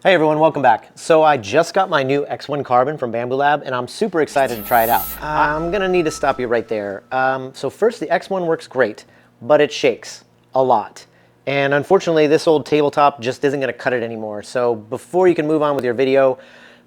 Hey everyone, welcome back. So I just got my new X1 Carbon from Bamboo Lab and I'm super excited to try it out. I'm gonna need to stop you right there. So first, the X1 works great, but it shakes a lot. And unfortunately, this old tabletop just isn't gonna cut it anymore. So before you can move on with your video,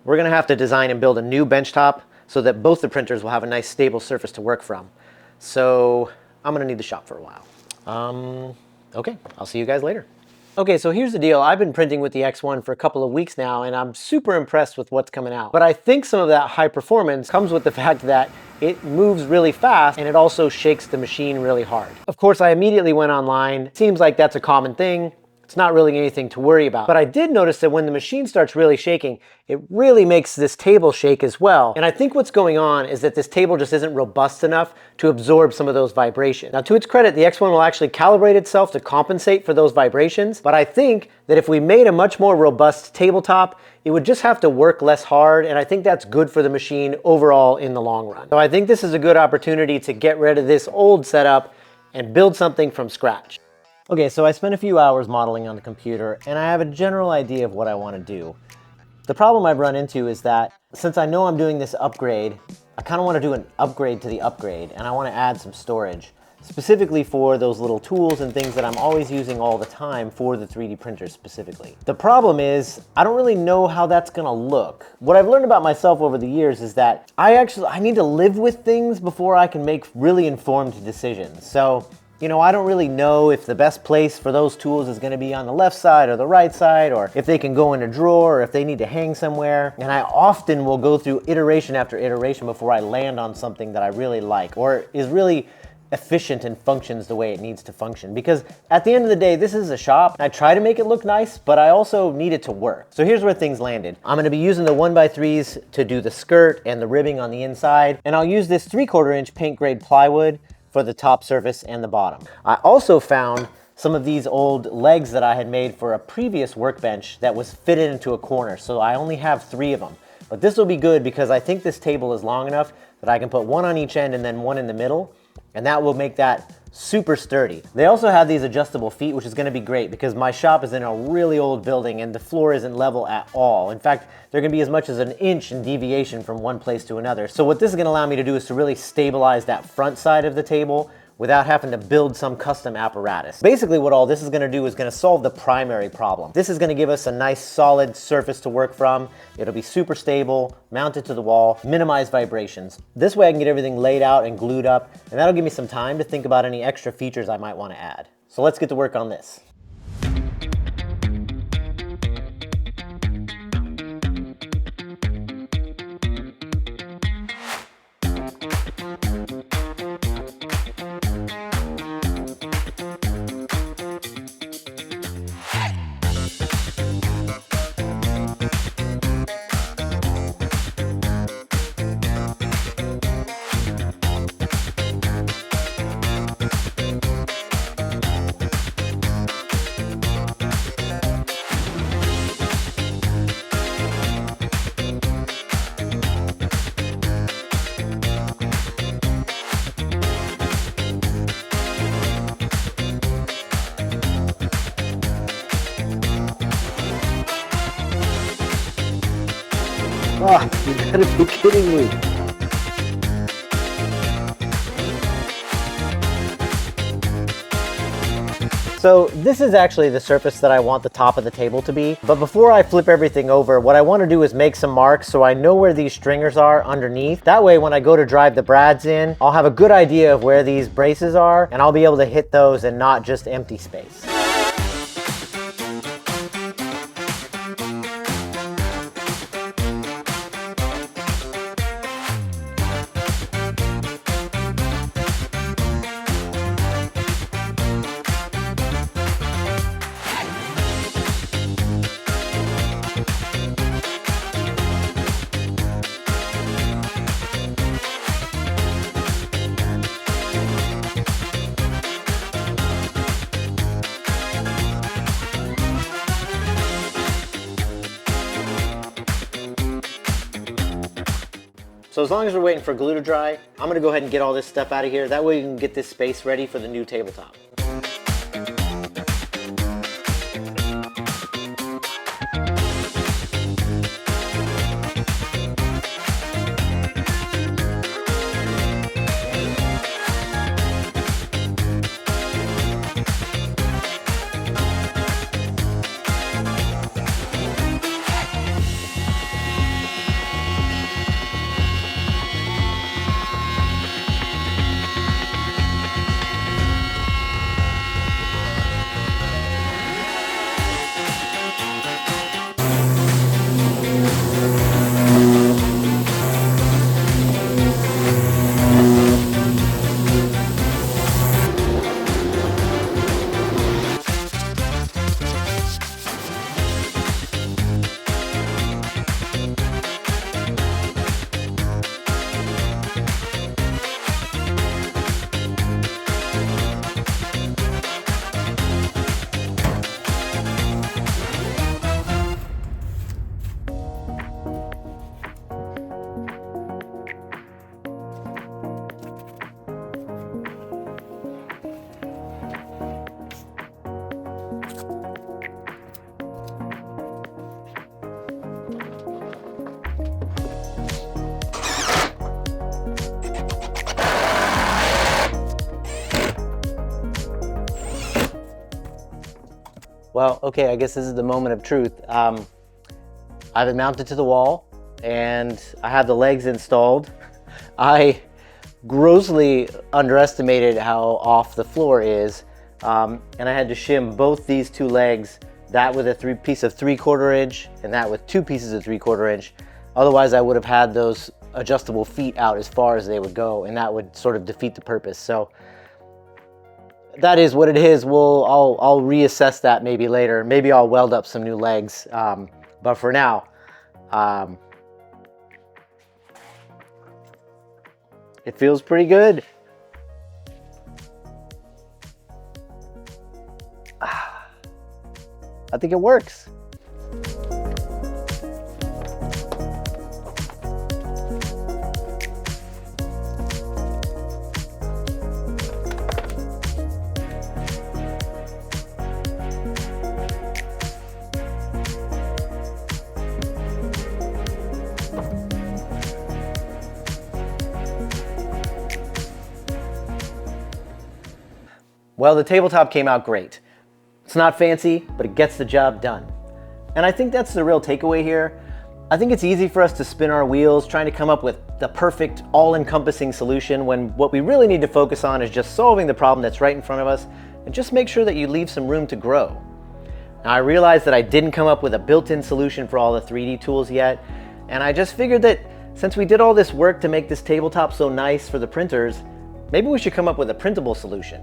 we're gonna have to design and build a new benchtop so that both the printers will have a nice stable surface to work from. So I'm gonna need to shop for a while. Okay, I'll see you guys later. Okay, so here's the deal. I've been printing with the X1 for a couple of weeks now, and I'm super impressed with what's coming out. But I think some of that high performance comes with the fact that it moves really fast and it also shakes the machine really hard. Of course, I immediately went online. It seems like that's a common thing. It's not really anything to worry about. But I did notice that when the machine starts really shaking, it really makes this table shake as well. And I think what's going on is that this table just isn't robust enough to absorb some of those vibrations. Now, to its credit, the X1 will actually calibrate itself to compensate for those vibrations. But I think that if we made a much more robust tabletop, it would just have to work less hard. And I think that's good for the machine overall in the long run. So I think this is a good opportunity to get rid of this old setup and build something from scratch. Okay, so I spent a few hours modeling on the computer and I have a general idea of what I want to do. The problem I've run into is that since I know I'm doing this upgrade, I kind of want to do an upgrade to the upgrade and I want to add some storage, specifically for those little tools and things that I'm always using all the time for the 3D printers specifically. The problem is I don't really know how that's going to look. What I've learned about myself over the years is that I need to live with things before I can make really informed decisions. So I don't really know if the best place for those tools is going to be on the left side or the right side, or if they can go in a drawer, or if they need to hang somewhere. And I often will go through iteration after iteration before I land on something that I really like, or is really efficient and functions the way it needs to function. Because at the end of the day, this is a shop. I try to make it look nice, but I also need it to work. So here's where things landed. I'm going to be using the 1x3s to do the skirt and the ribbing on the inside. And I'll use this 3/4 inch paint grade plywood for the top surface and the bottom. I also found some of these old legs that I had made for a previous workbench that was fitted into a corner. So I only have 3 of them. But this will be good because I think this table is long enough that I can put one on each end and then one in the middle. And that will make that super sturdy. They also have these adjustable feet, which is going to be great because my shop is in a really old building and the floor isn't level at all. In fact, there can be as much as an inch in deviation from one place to another. So what this is going to allow me to do is to really stabilize that front side of the table without having to build some custom apparatus. Basically what all this is going to do is going to solve the primary problem. This is going to give us a nice solid surface to work from. It'll be super stable, mounted to the wall, minimize vibrations. This way I can get everything laid out and glued up, and that'll give me some time to think about any extra features I might want to add. So let's get to work on this. Oh, you gotta be kidding me. So this is actually the surface that I want the top of the table to be. But before I flip everything over, what I want to do is make some marks so I know where these stringers are underneath. That way, when I go to drive the brads in, I'll have a good idea of where these braces are and I'll be able to hit those and not just empty space. So as long as we're waiting for glue to dry, I'm gonna go ahead and get all this stuff out of here. That way we can get this space ready for the new tabletop. Well, okay, I guess this is the moment of truth. I have it mounted to the wall and I have the legs installed. I grossly underestimated how off the floor is, and I had to shim both these two legs, that with a piece of 3/4 inch and that with 2 pieces of 3/4 inch. Otherwise I would have had those adjustable feet out as far as they would go, and that would sort of defeat the purpose. So that is what it is. I'll reassess that maybe later. Maybe I'll weld up some new legs, but for now, it feels pretty good. I think it works. Well, the tabletop came out great. It's not fancy, but it gets the job done. And I think that's the real takeaway here. I think it's easy for us to spin our wheels trying to come up with the perfect, all-encompassing solution when what we really need to focus on is just solving the problem that's right in front of us, and just make sure that you leave some room to grow. Now, I realized that I didn't come up with a built-in solution for all the 3D tools yet, and I just figured that since we did all this work to make this tabletop so nice for the printers, maybe we should come up with a printable solution.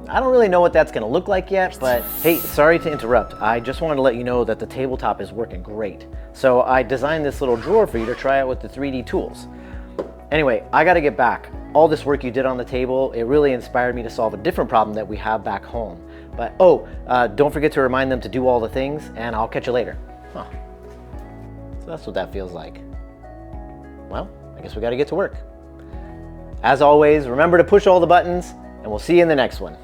I don't really know what that's gonna look like yet, but hey, sorry to interrupt. I just wanted to let you know that the tabletop is working great. So I designed this little drawer for you to try out with the 3D tools. Anyway, I gotta get back. All this work you did on the table, it really inspired me to solve a different problem that we have back home. But don't forget to remind them to do all the things, and I'll catch you later. Huh. So that's what that feels like. Well, I guess we gotta get to work. As always, remember to push all the buttons, and we'll see you in the next one.